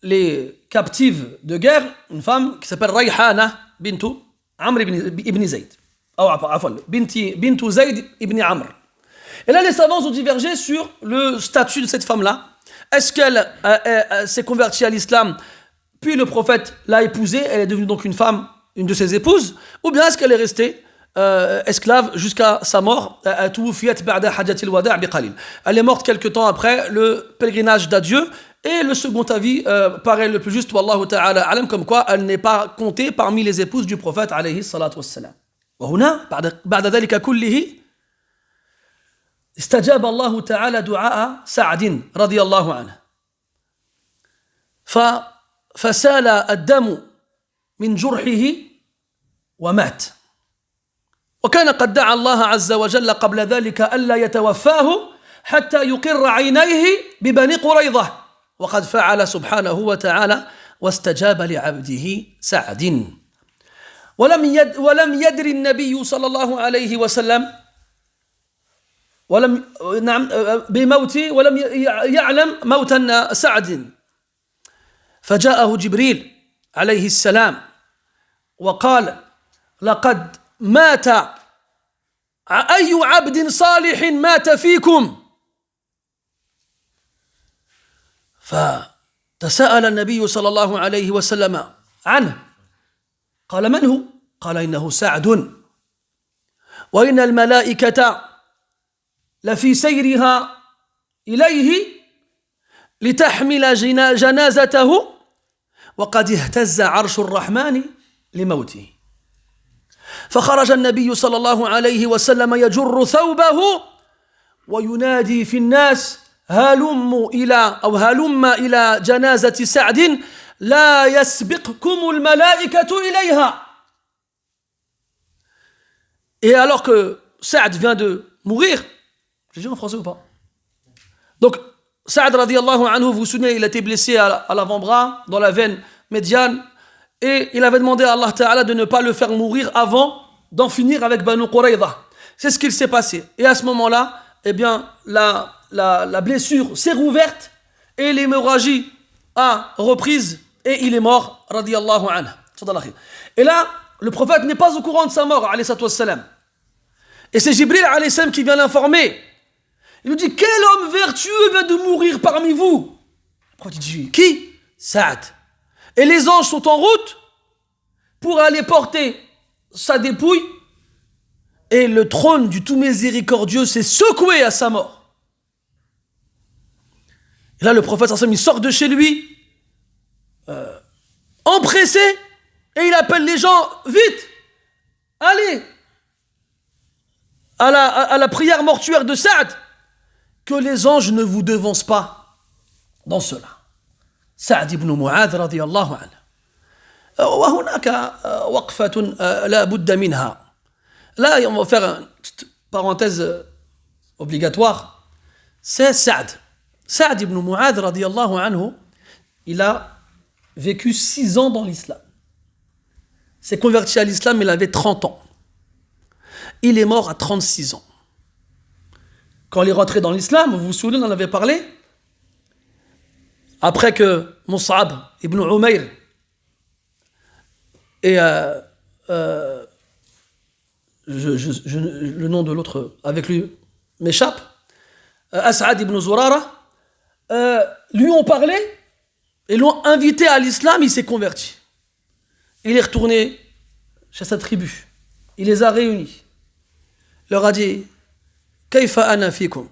les captives de guerre une femme qui s'appelle Rayhana bintu Amr ibn Zayd. Bintu Zayd ibn Amr. Et là, les savants ont divergé sur le statut de cette femme-là. Est-ce qu'elle s'est convertie à l'islam, puis le prophète l'a épousée, elle est devenue donc une femme, une de ses épouses, ou bien est-ce qu'elle est restée esclave jusqu'à sa mort? Elle est morte quelque temps après le pèlerinage d'adieu, et le second avis paraît le plus juste, wallahu ta'ala alam, comme quoi elle n'est pas comptée parmi les épouses du prophète alayhi salatu wassalam. وهنا بعد ذلك كله استجاب الله تعالى دعاء سعد رضي الله عنه فسال الدم من جرحه ومات وكان قد دعا الله عز وجل قبل ذلك ألا يتوفاه حتى يقر عينيه ببني قريظة وقد فعل سبحانه وتعالى واستجاب لعبده سعد ولم يدر النبي صلى الله عليه وسلم بموته ولم يعلم موت سعد فجاءه جبريل عليه السلام وقال لقد مات أي عبد صالح مات فيكم فتساءل النبي صلى الله عليه وسلم عنه قال من هو؟ قال إنه سعد وإن الملائكة لفي سيرها إليه لتحمل جنازته وقد اهتز عرش الرحمن لموته فخرج النبي صلى الله عليه وسلم يجر ثوبه وينادي في الناس هلم إلى جنازة سعد لا يسبقكم الملائكة إليها. Et alors que Saad vient de mourir, j'ai dit en français ou pas? Donc Saad radiyallahu anhu, vous vous souvenez, il a été blessé à l'avant-bras, dans la veine médiane, et il avait demandé à Allah Ta'ala de ne pas le faire mourir avant d'en finir avec Banu Qurayza. C'est ce qu'il s'est passé. Et à ce moment-là, eh bien, la blessure s'est rouverte et l'hémorragie a reprise et il est mort, radiyallahu anhu. Et là, le prophète n'est pas au courant de sa mort, alayhi salatu wassalam. Et c'est Jibril alayhi salam qui vient l'informer. Il lui dit, quel homme vertueux vient de mourir parmi vous? Le prophète dit, qui? Saad. Et les anges sont en route pour aller porter sa dépouille. Et le trône du tout miséricordieux s'est secoué à sa mort. Et là, le prophète il sort de chez lui, empressé, et il appelle les gens, vite, allez, à la prière mortuaire de Saad, que les anges ne vous devancent pas dans cela. Saad ibn Mu'adh radiyallahu anhu. وهناك وقفة لا بد منها. Là, on va faire une petite parenthèse obligatoire. C'est Saad. Saad ibn Mu'adh radiyallahu anhu, il a vécu 6 ans dans l'islam. Il s'est converti à l'islam, il avait 30 ans. Il est mort à 36 ans. Quand il est rentré dans l'islam, vous vous souvenez, on en avait parlé, après que Mus'ab ibn Umayr et le nom de l'autre avec lui m'échappe, As'ad ibn Zurara, lui ont parlé et l'ont invité à l'islam, il s'est converti. Il est retourné chez sa tribu. Il les a réunis. Il leur a dit كيف أنا فيكم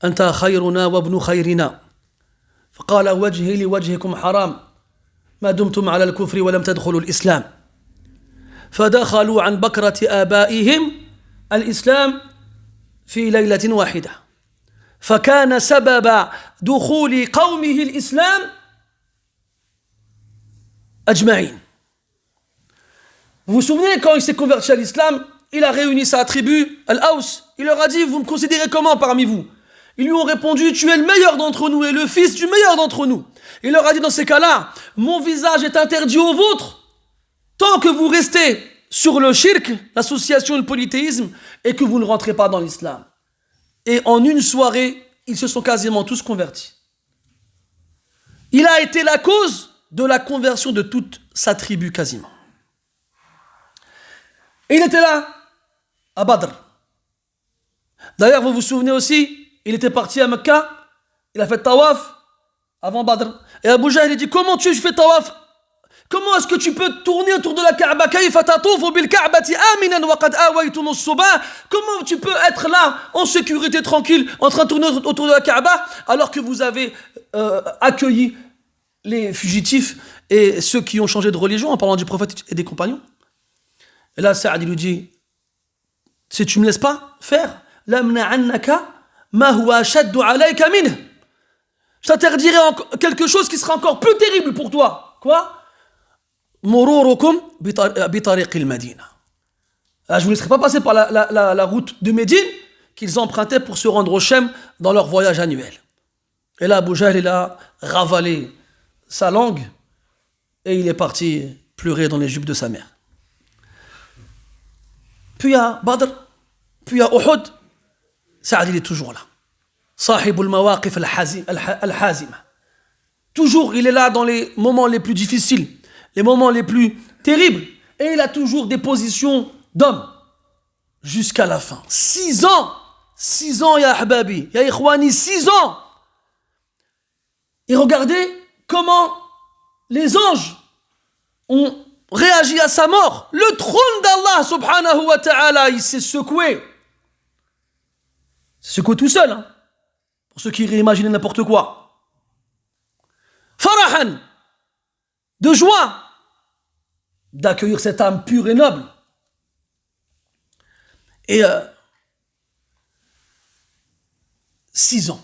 أنت خيرنا وابن خيرنا فقال وجهي لوجهكم حرام ما دمتم على الكفر ولم تدخلوا الإسلام فدخلوا عن بكرة آبائهم الإسلام في ليلة واحدة فكان سبب دخول قومه الإسلام أجمعين. Vous vous souvenez quand il s'est converti à l'islam, il a réuni sa tribu, Al-Aws, il leur a dit, vous me considérez comment parmi vous? Ils lui ont répondu, tu es le meilleur d'entre nous et le fils du meilleur d'entre nous. Il leur a dit, dans ces cas-là, mon visage est interdit au vôtre, tant que vous restez sur le shirk, l'association et le polythéisme, et que vous ne rentrez pas dans l'islam. Et en une soirée, ils se sont quasiment tous convertis. Il a été la cause de la conversion de toute sa tribu quasiment. Et il était là, à Badr. D'ailleurs, vous vous souvenez aussi, il était parti à Mecca, il a fait tawaf avant Badr. Et Abu Jahl, il dit, comment tu fais tawaf? Comment est-ce que tu peux tourner autour de la Kaaba? Comment tu peux être là, en sécurité, tranquille, en train de tourner autour de la Kaaba, alors que vous avez accueilli les fugitifs et ceux qui ont changé de religion en parlant du prophète et des compagnons? Et là, Saad lui dit, si tu ne me laisses pas faire, je t'interdirai quelque chose qui sera encore plus terrible pour toi. Quoi? Je ne vous laisserai pas passer par la route de Médine qu'ils empruntaient pour se rendre au Shem dans leur voyage annuel. Et là, Abu Jahl, il a ravalé sa langue et il est parti pleurer dans les jupes de sa mère. Puis à Badr, puis à Uhud, Saad il est toujours là. Sahib al-mawaqif al-hazima. Toujours, il est là dans les moments les plus difficiles, les moments les plus terribles. Et il a toujours des positions d'homme. Jusqu'à la fin. 6 ans. 6 ans, ya ahbabi. Ya ikhwani, 6 ans. Et regardez comment les anges ont réagi à sa mort. Le trône d'Allah subhanahu wa ta'ala, il s'est secoué. Secoué tout seul, hein, pour ceux qui réimaginent n'importe quoi. Farahan, de joie d'accueillir cette âme pure et noble. Et 6 ans.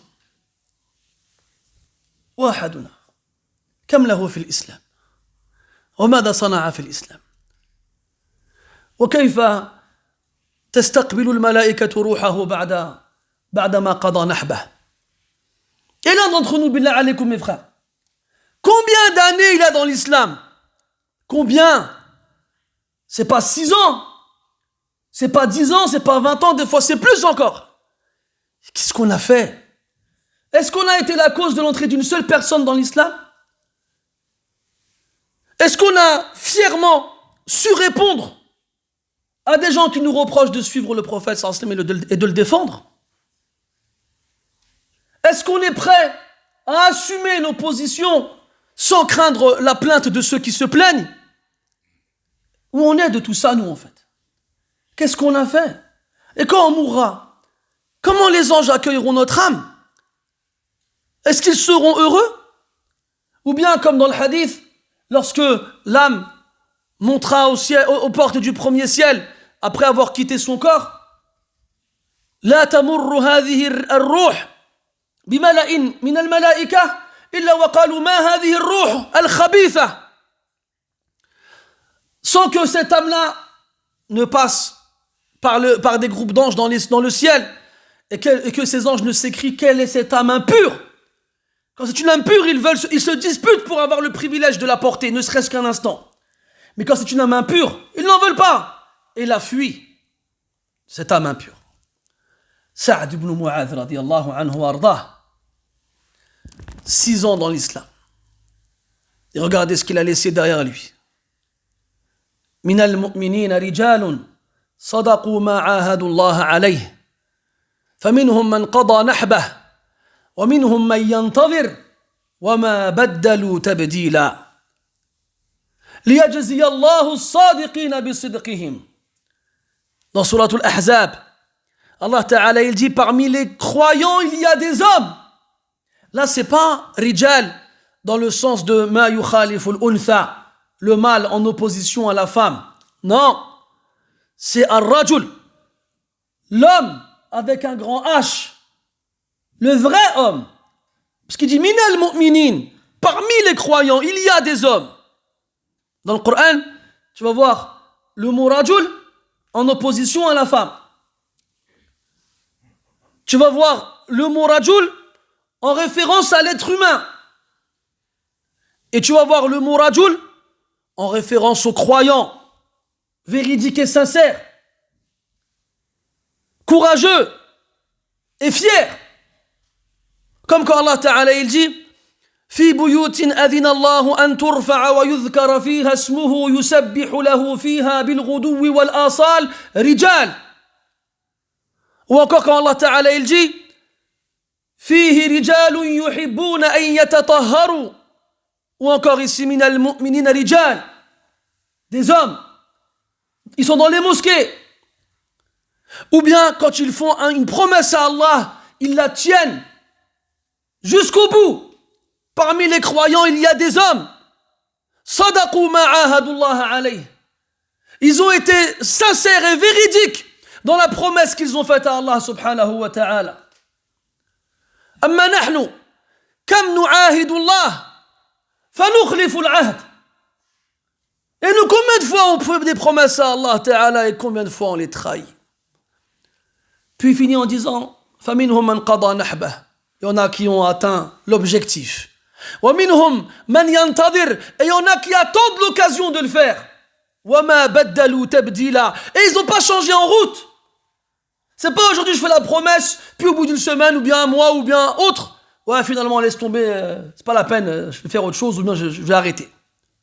واحدنا كم له في الإسلام وماذا صنع في الإسلام وكيف تستقبل الملائكة روحه بعدما قضى نحبه. Et l'un d'entre nous, billah alaykoum mes frères, combien d'années il a dans l'islam? Combien? C'est pas 6 ans, c'est pas 10 ans, c'est pas 20 ans, des fois c'est plus encore. Qu'est-ce qu'on a fait? Est-ce qu'on a été la cause de l'entrée d'une seule personne dans l'islam? Est-ce qu'on a fièrement su répondre à des gens qui nous reprochent de suivre le prophète sallallahu alayhi wa sallam et de le défendre? Est-ce qu'on est prêt à assumer nos positions sans craindre la plainte de ceux qui se plaignent? Où on est de tout ça, nous, en fait? Qu'est-ce qu'on a fait? Et quand on mourra, comment les anges accueilleront notre âme? Est-ce qu'ils seront heureux? Ou bien, comme dans le hadith, lorsque l'âme montera au ciel, aux portes du premier ciel, après avoir quitté son corps, لا تمر هذه الروح بملأ من الملائكة إلا وقالوا ما هذه الروح الخبيثة. Sans que cette âme-là ne passe par des groupes d'anges dans le ciel et que ces anges ne s'écrient quelle est cette âme impure. Quand c'est une âme pure, ils se disputent pour avoir le privilège de la porter, ne serait-ce qu'un instant. Mais quand c'est une âme impure, ils n'en veulent pas et la fuient, cette âme impure. Sa'd ibn Mu'adh radiyallahu anhu wa ardah, 6 ans dans l'islam. Et regardez ce qu'il a laissé derrière lui. من المؤمنين رجال صدقوا ما عاهدوا الله عليه فمنهم من قضى نحبه ومنهم من ينتظر وما بدلوا تبديلا ليجزي الله الصادقين بصدقهم. Dans Surat al-Ahzab, Allah Ta'ala il dit parmi les croyants il y a des hommes. Là c'est pas rijal dans le sens de ma yukhalifu al-untha, le mâle en opposition à la femme. Non, c'est ar-rajul, l'homme avec un grand H, le vrai homme. Parce qu'il dit minal mu'minin, parmi les croyants il y a des hommes. Dans le Coran, tu vas voir le mot rajul en opposition à la femme. Tu vas voir le mot rajul en référence à l'être humain. Et tu vas voir le mot rajul en référence aux croyants, véridiques et sincères, courageux et fiers. Comme quand Allah Ta'ala il dit في بيوت أذن الله أن ترفع ويذكر فيها اسمه يسبح له فيها بالغدو والآصال رجال. Ou encore quand Allah Ta'ala il dit فيه رجال يحبون أن يتطهروا. Ou encore ici من المؤمنين رجال, des hommes, ils sont dans les mosquées. Ou bien quand ils font une promesse à Allah, ils la tiennent jusqu'au bout. Parmi les croyants, il y a des hommes. Sadaqu ma ahadullah alayh. Ils ont été sincères et véridiques dans la promesse qu'ils ont faite à Allah subhanahu wa ta'ala. Amma nahnu, kam nu'ahidullah, fanukhlifu al-ahd. Et nous, combien de fois on fait des promesses à Allah ta'ala et combien de fois on les trahit? Puis il finit en disant, faminhum man qada nahbah. Il y en a qui ont atteint l'objectif. وَمِنْهُمْ مَنْ يَنْتَظِرْ. Et il y en a qui attendent l'occasion de le faire. وَمَا بَدَّلُوا تَبْدِيلًا. Et ils n'ont pas changé en route. C'est pas aujourd'hui je fais la promesse, puis au bout d'une semaine, ou bien un mois, ou bien autre, ouais finalement laisse tomber, c'est pas la peine, je vais faire autre chose, ou bien je vais arrêter.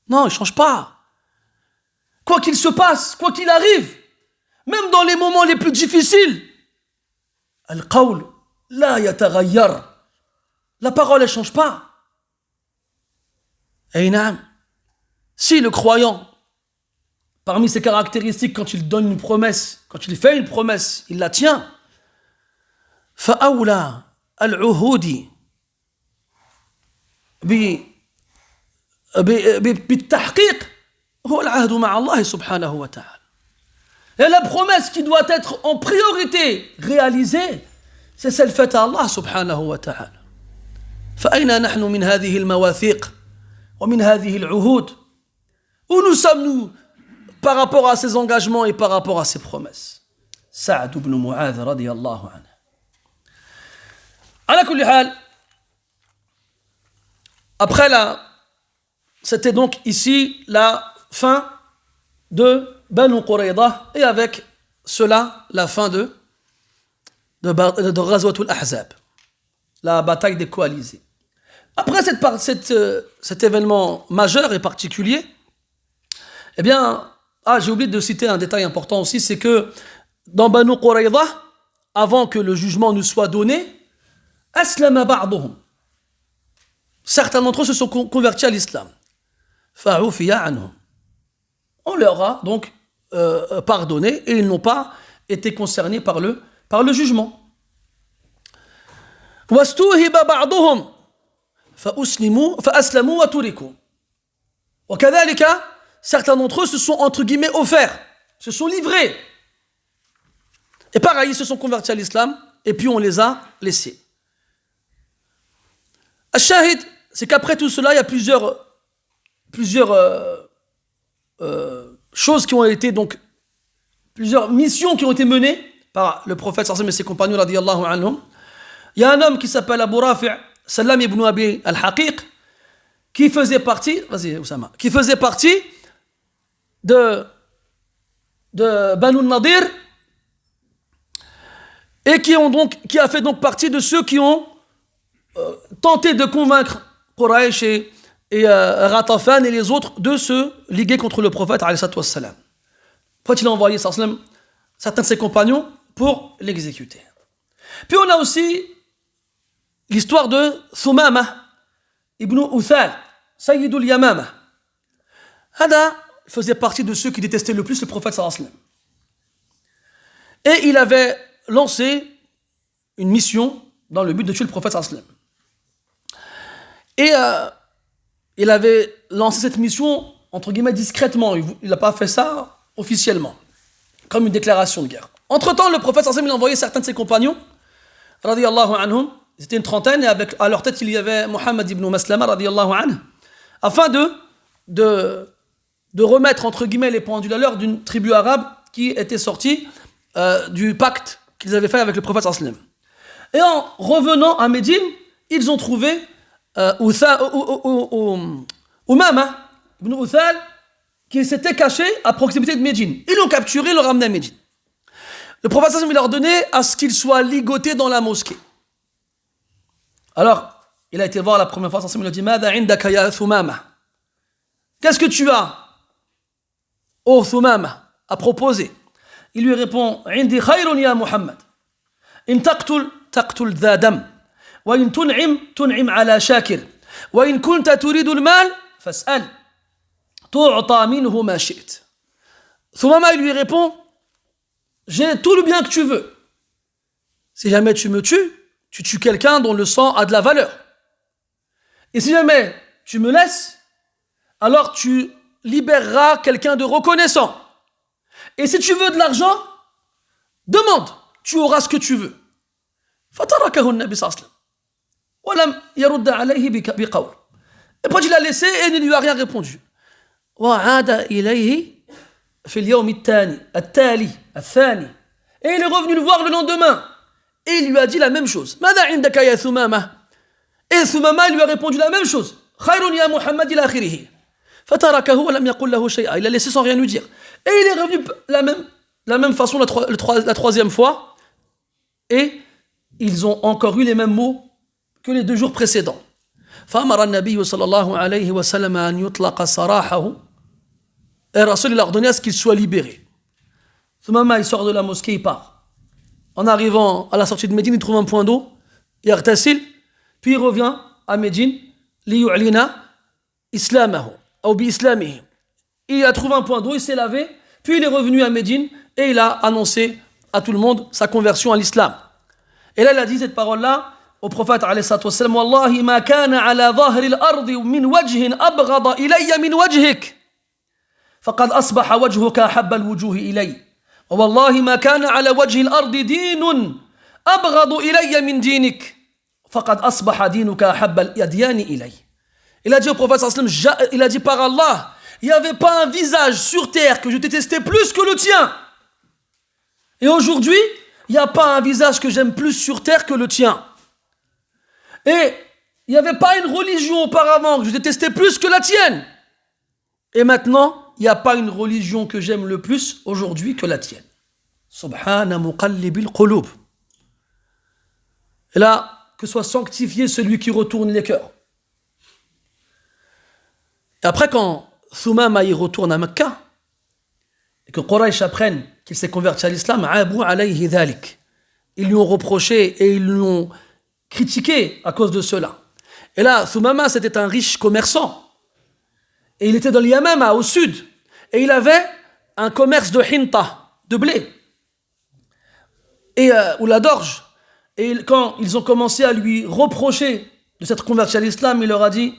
Non, il ne change pas. Quoi qu'il se passe, quoi qu'il arrive, même dans les moments les plus difficiles, al-qawl la yataghayyar. La parole elle change pas. Si le croyant, parmi ses caractéristiques, quand il donne une promesse, quand il fait une promesse, il la tient. فأولى العهود بالتحقيق هو العهد مع الله سبحانه وتعالى. Et la promesse qui doit être en priorité réalisée, c'est celle faite à Allah subhanahu wa ta'ala. فأين نحن من هذه المواثيق ومن هذه العهود. Où nous sommes nous par rapport à ces engagements et par rapport à ces promesses? Sa'd ibn Mu'adh radiyallahu anhu. Ala kulli hal, après c'était donc ici la fin de Banu Qurayza et avec cela la fin de Ghazwatul Ahzab, la bataille des coalisés. Après cet événement majeur et particulier, eh bien, j'ai oublié de citer un détail important aussi, c'est que dans Banu Qurayza, avant que le jugement ne soit donné, aslama ba'duhum. Certains d'entre eux se sont convertis à l'islam. Fa'ufiya anhum. On leur a donc pardonné et ils n'ont pas été concernés par le jugement. Wastuhiba ba'duhum. فأسلموا وتركوا. وكذلك certains d'entre eux se sont entre guillemets offerts, se sont livrés. Et pareil, ils se sont convertis à l'islam et puis on les a laissés. Al-Shahid, c'est qu'après tout cela, il y a plusieurs choses qui ont été donc plusieurs missions qui ont été menées par le prophète sallallahu alayhi wa sallam et ses compagnons radiyallahu anhum. Il y a un homme qui s'appelle Abu Rafi' Salam ibn Abi al-Haqiq, qui faisait partie de Banu Nadir et qui a fait donc partie de ceux qui ont tenté de convaincre Quraysh et Ghatafan et les autres de se liguer contre le prophète alayhi salatu wassalam. Le prophète il a envoyé certains de ses compagnons pour l'exécuter. Puis on a aussi l'histoire de Thumama ibn Uthal, Sayyidul Yamama. Hada faisait partie de ceux qui détestaient le plus le prophète sallallahu alayhi wa sallam. Et il avait lancé une mission dans le but de tuer le prophète sallallahu alayhi wa sallam. Et il avait lancé cette mission, entre guillemets, discrètement. Il n'a pas fait ça officiellement, comme une déclaration de guerre. Entre-temps, le prophète sallallahu alayhi wa sallam, il a envoyé certains de ses compagnons, radiyallahu anhum, ils étaient une trentaine, et à leur tête, il y avait Muhammad ibn Maslama, radiyallahu anhu, afin de remettre, entre guillemets, les pendules à l'heure d'une tribu arabe qui était sortie du pacte qu'ils avaient fait avec le prophète sallallahu alayhi wa sallam. Et en revenant à Médine, ils ont trouvé Umama ibn Uthal qui s'était caché à proximité de Médine. Ils l'ont capturé, ils l'ont ramené à Médine. Le prophète sallallahu alayhi wa sallam il leur ordonnait à ce qu'il soit ligoté dans la mosquée. Alors, il a été voir la première fois, sallallahu alayhi wa sallam, il a dit Mada indaka ya Thumama. Qu'est-ce que tu as, ô Thumama, à proposer? Il lui répond Indi khayrun ya Muhammad. In taqtul dha dam. Wa in tun'im ala shakir. Wa in kunta turidu al-mal, fas'al. Tu'ta minhu ma shi't. Thumama, il lui répond j'ai tout le bien que tu veux. Si jamais tu me tues, tu tues quelqu'un dont le sang a de la valeur. Et si jamais tu me laisses, alors tu libéreras quelqu'un de reconnaissant. Et si tu veux de l'argent, demande, tu auras ce que tu veux. فَتَرَكَهُ النَّبِي صلى الله عليه وسلم وَلَمْ يَرُدَّ عَلَيْهِ بِقَوْلٍ. Et puis il l'a laissé et il ne lui a rien répondu. وَعَادَ إِلَيْهِ في اليوم التالي الثاني. Et il est revenu le voir le lendemain. Et il lui a dit la même chose. ماذا عندك يا ثمامة. Et Thumama lui a répondu la même chose. خير يا محمد إلى آخره. فتركه ولم يقل له شيئا. Il a laissé sans rien lui dire. Et il est revenu la même façon la troisième fois. Et ils ont encore eu les mêmes mots que les 2 jours précédents. فأمر النبي صلى الله عليه وسلم أن يطلق سراحه. Et Rasul il a ordonné à ce qu'il soit libéré. Thumama il sort de la mosquée, il part. En arrivant à la sortie de Médine, il trouve un point d'eau, yartasil, puis il revient à Médine, liyu'lina islamahu, ou bi islamihi. Il a trouvé un point d'eau, il s'est lavé, puis il est revenu à Médine et il a annoncé à tout le monde sa conversion à l'islam. Et là, il a dit cette parole-là au prophète alayhi salatu wassalam, Wallahi ma kana ala dhahri al-ardi min wajhin abghada ilayya min wajhik. فقد أصبح وجهك أحب الوجوه إلي والله ما كان على وجه الأرض دين أبغض إلي من دينك فقد أصبح دينك أحب الأديان إلي. Il a dit au prophète sallallahu alayhi wa sallam, il a dit par Allah, il n'y avait pas un visage sur terre que je détestais plus que le tien. Et aujourd'hui, il n'y a pas un visage que j'aime plus sur terre que le tien. Et il n'y avait pas une religion auparavant que je détestais plus que la tienne. Et maintenant, il n'y a pas une religion que j'aime le plus aujourd'hui que la tienne. Subhana muqallibil qulub. Et là, que soit sanctifié celui qui retourne les cœurs. Et après, quand Thumama y retourne à Mecca, et que Quraysh apprennent qu'il s'est converti à l'islam, abu alayhi dhalik. Ils lui ont reproché et ils l'ont critiqué à cause de cela. Et là, Thumama, c'était un riche commerçant. Et il était dans l'Yamama, au sud. Et il avait un commerce de hinta, de blé. Et, ou la dorge. Et quand ils ont commencé à lui reprocher de s'être converti à l'islam, il leur a dit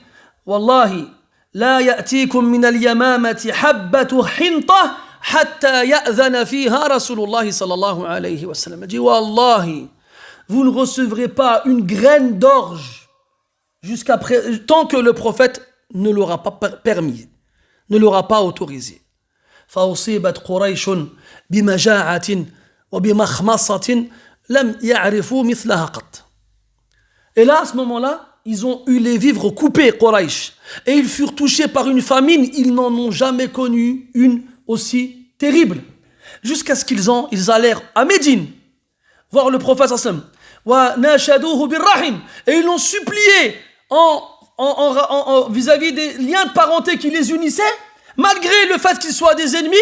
Wallahi, la ya'tikum min al-yamamati habbatu hinta hatta ya'zana fiha Rasulullah sallallahu alayhi wa sallam. Il dit Wallahi, vous ne recevrez pas une graine d'orge tant que le prophète ne l'aura pas permis, ne l'aura pas autorisé. فأصيبت قريش بمجاعة وبمخمصة لم يعرفوا مثلها قط. Et là, à ce moment-là, ils ont eu les vivres coupés, Quraysh. Et ils furent touchés par une famine, ils n'en ont jamais connu une aussi terrible. Jusqu'à ce qu'ils allèrent à Médine, voir le prophète sallallahu alayhi wa sallam. Et ils l'ont supplié vis-à-vis des liens de parenté qui les unissaient, malgré le fait qu'ils soient des ennemis,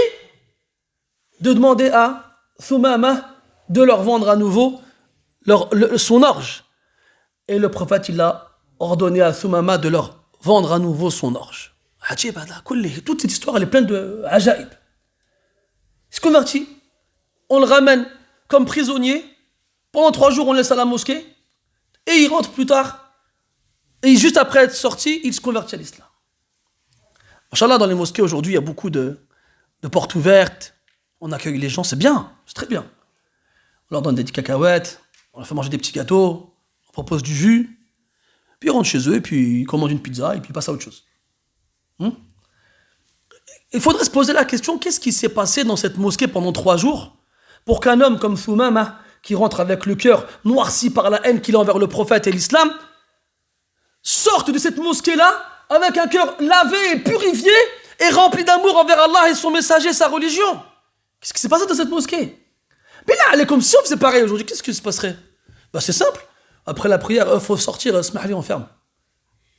de demander à Thumama de leur vendre à nouveau son orge. Et le prophète, il a ordonné à Thumama de leur vendre à nouveau son orge. Toute cette histoire, elle est pleine de ajaïb. Il se convertit, on le ramène comme prisonnier, pendant 3 jours, on le laisse à la mosquée, et il rentre plus tard, et juste après être sorti, il se convertit à l'islam. Inch'Allah, dans les mosquées aujourd'hui, il y a beaucoup de portes ouvertes, on accueille les gens, c'est bien, c'est très bien. On leur donne des cacahuètes, on leur fait manger des petits gâteaux, on propose du jus, puis ils rentrent chez eux, et puis ils commandent une pizza, et puis ils passent à autre chose. Il faudrait se poser la question, qu'est-ce qui s'est passé dans cette mosquée pendant 3 jours pour qu'un homme comme Thumama, qui rentre avec le cœur noirci par la haine qu'il a envers le prophète et l'islam, sorte de cette mosquée-là avec un cœur lavé et purifié et rempli d'amour envers Allah et son messager et sa religion. Qu'est-ce qui s'est passé dans cette mosquée? Mais là, elle est comme si on faisait pareil aujourd'hui. Qu'est-ce qui se passerait? C'est simple. Après la prière, il faut sortir, Smahli, on ferme.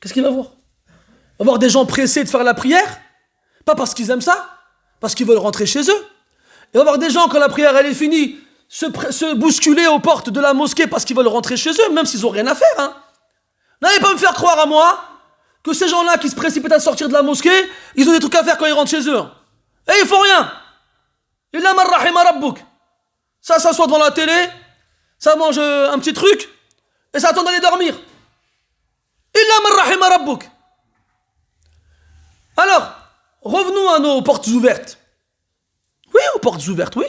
Qu'est-ce qu'il va voir? On va voir des gens pressés de faire la prière, pas parce qu'ils aiment ça, parce qu'ils veulent rentrer chez eux. Et on va voir des gens, quand la prière elle est finie, se bousculer aux portes de la mosquée parce qu'ils veulent rentrer chez eux, même s'ils n'ont rien à faire. N'allez pas me faire croire à moi que ces gens-là qui se précipitent à sortir de la mosquée, ils ont des trucs à faire quand ils rentrent chez eux. Et ils font rien. Illa man rahima rabbouk. Ça s'assoit devant la télé, ça mange un petit truc, et ça attend d'aller dormir. Illa man rahima rabbouk. Alors, revenons à nos portes ouvertes. Oui, aux portes ouvertes, oui.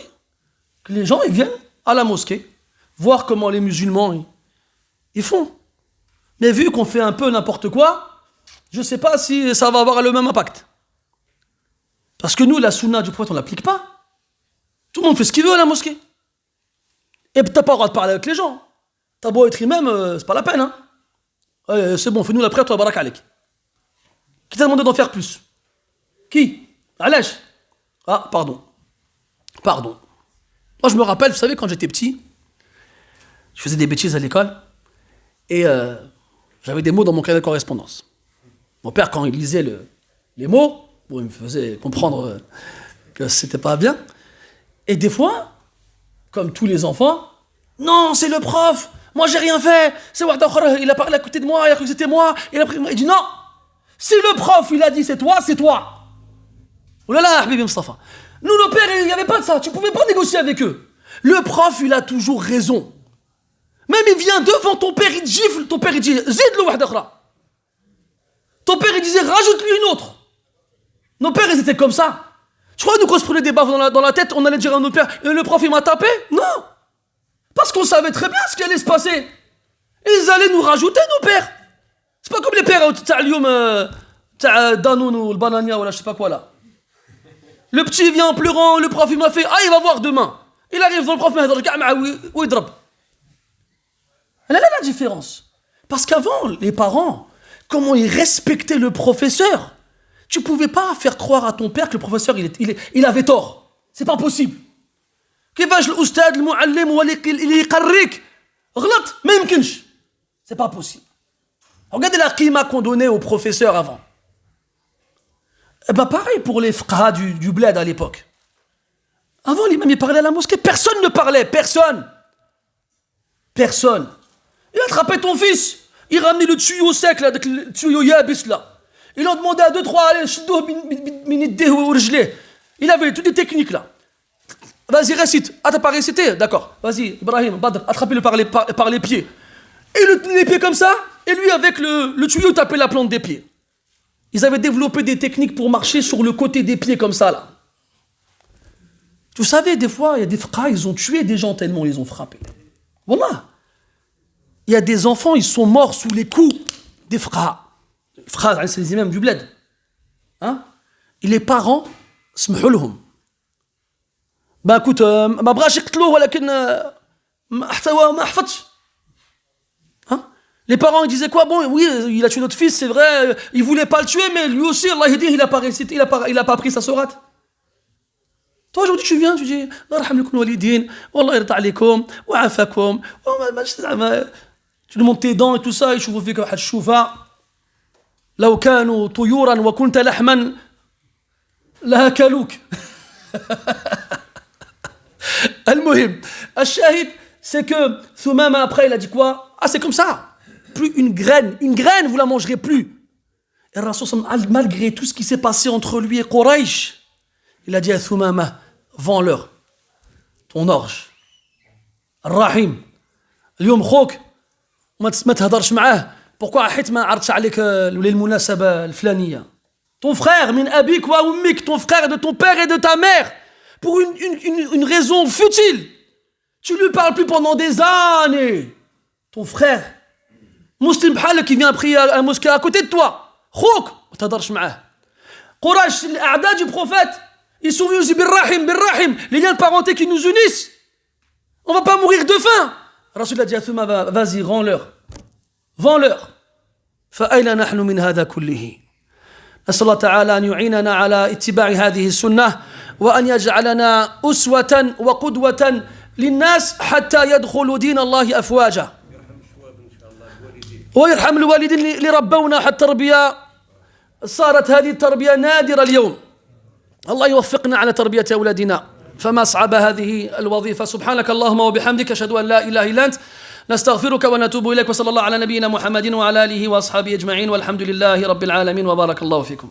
Que les gens, ils viennent à la mosquée, voir comment les musulmans, ils font. Mais vu qu'on fait un peu n'importe quoi, je ne sais pas si ça va avoir le même impact. Parce que nous, la sunna du prophète, on ne l'applique pas. Tout le monde fait ce qu'il veut à la mosquée. Et tu n'as pas le droit de parler avec les gens. T'as beau être imam, c'est pas la peine. Allez, c'est bon, fais-nous la prière, toi, barak alek. Qui t'a demandé d'en faire plus? Qui? Alèche. Ah, pardon. Moi, je me rappelle, vous savez, quand j'étais petit, je faisais des bêtises à l'école, et j'avais des mots dans mon carnet de correspondance. Mon père, quand il lisait les mots, il me faisait comprendre que c'était pas bien. Et des fois, comme tous les enfants, non, c'est le prof, moi j'ai rien fait, c'est Wahdakhara, il a parlé à côté de moi, il a cru que c'était moi, il dit non, si le prof il a dit c'est toi, c'est toi. Oh là là, Habibi Mustafa. Nous, nos pères, il n'y avait pas de ça, tu pouvais pas négocier avec eux. Le prof, il a toujours raison. Même il vient devant ton père, il te gifle, ton père il dit zid le Wahdakhara. Ton père il disait rajoute-lui une autre. Nos pères ils étaient comme ça. Tu crois nous quand on se prenait des baffes dans la tête, on allait dire à nos pères le prof il m'a tapé? Non. Parce qu'on savait très bien ce qui allait se passer. Et ils allaient nous rajouter nos pères. C'est pas comme les pères t'as Danoun ou le Banania ou là je sais pas quoi là. Le petit vient en pleurant, le prof il m'a fait il va voir demain. Il arrive dans le prof il drop. Elle a là la différence. Parce qu'avant, les parents, comment ils respectaient le professeur. Tu pouvais pas faire croire à ton père que le professeur il avait tort. C'est pas possible. كيفاش الاستاذ المعلم هو اللي يقريك غلط ما يمكنش. C'est pas possible. Regardez la qima qu'on donnait aux professeurs avant. Pareil pour les fuqaha du bled à l'époque. Avant l'imam il parlait à la mosquée, personne ne parlait, personne. Il a attrapé ton fils, il ramenait le tuyau sec là, le tuyau yabis là. Il en demandait à 2-3, allez, il avait toutes les techniques là. Vas-y, récite. Ah, t'as pas récité? D'accord. Vas-y, Ibrahim, Badr, attrapez-le par les pieds. Et il le tenait les pieds comme ça, et lui, avec le tuyau, il tapait la plante des pieds. Ils avaient développé des techniques pour marcher sur le côté des pieds comme ça là. Vous savez, des fois, il y a des frères, ils ont tué des gens tellement ils ont frappé. Wallah. Il y a des enfants, ils sont morts sous les coups des frères. Les frères, c'est les imams du bled. Et les parents, smhulhum. Écoute, ma brache قتلوه ولكن ما حفظش. Les parents ils disaient quoi? Bon, oui, il a tué notre fils, c'est vrai, il voulait pas le tuer, mais lui aussi, Allah il a pas récité, il a pas pris sa sourate. Toi aujourd'hui tu viens, tu dis Allah yarham lakum walidin, wallah yarda alaykum, wa afakum, tu lui montes tes dents et tout ça, يشوفوا فيك واحد الشوفة. لو كانوا طيورا وكنت لحما لهكلوك. المهم, الشاهد, c'est que Thumama après il a dit quoi? Ah c'est comme ça. plus une graine, vous la mangerez plus. Et Rasul, malgré tout ce qui s'est passé entre lui et Quraysh, il a dit à Thumama, vends-leur ton orge. Rahim, اليوم خوك ما تهضرش معاه. Pourquoi حيت ما عرضش عليك للمناسبة الفلانية. Ton frère, min abik wa ummik, ton frère de ton père et de ta mère, pour une raison futile. Tu lui parles plus pendant des années. Ton frère, Muslim bhalak qui vient prier à la mosquée à côté de toi. Khouk, ma تهضرش معاه. Quraysh, les a'da du prophète, ils sont venus aussi birrahim, les liens de parenté qui nous unissent. On va pas mourir de faim. Rasul a dit à Thuma, vas-y, rends-leur. Vends-leur. فأين نحن من هذا كله؟ نسأل الله تعالى أن يعيننا على اتباع هذه السنة وأن يجعلنا أسوة وقدوة للناس حتى يدخلوا دين الله أفواجا ويرحم الوالدين اللي ربونا حتى التربية صارت هذه التربية نادرة اليوم. الله يوفقنا على تربية أولادنا. فما صعب هذه الوظيفة. سبحانك اللهم وبحمدك أشهد أن لا إله إلا أنت نستغفرك ونتوب إليك وصلى الله على نبينا محمد وعلى آله وأصحابه أجمعين والحمد لله رب العالمين وبارك الله فيكم.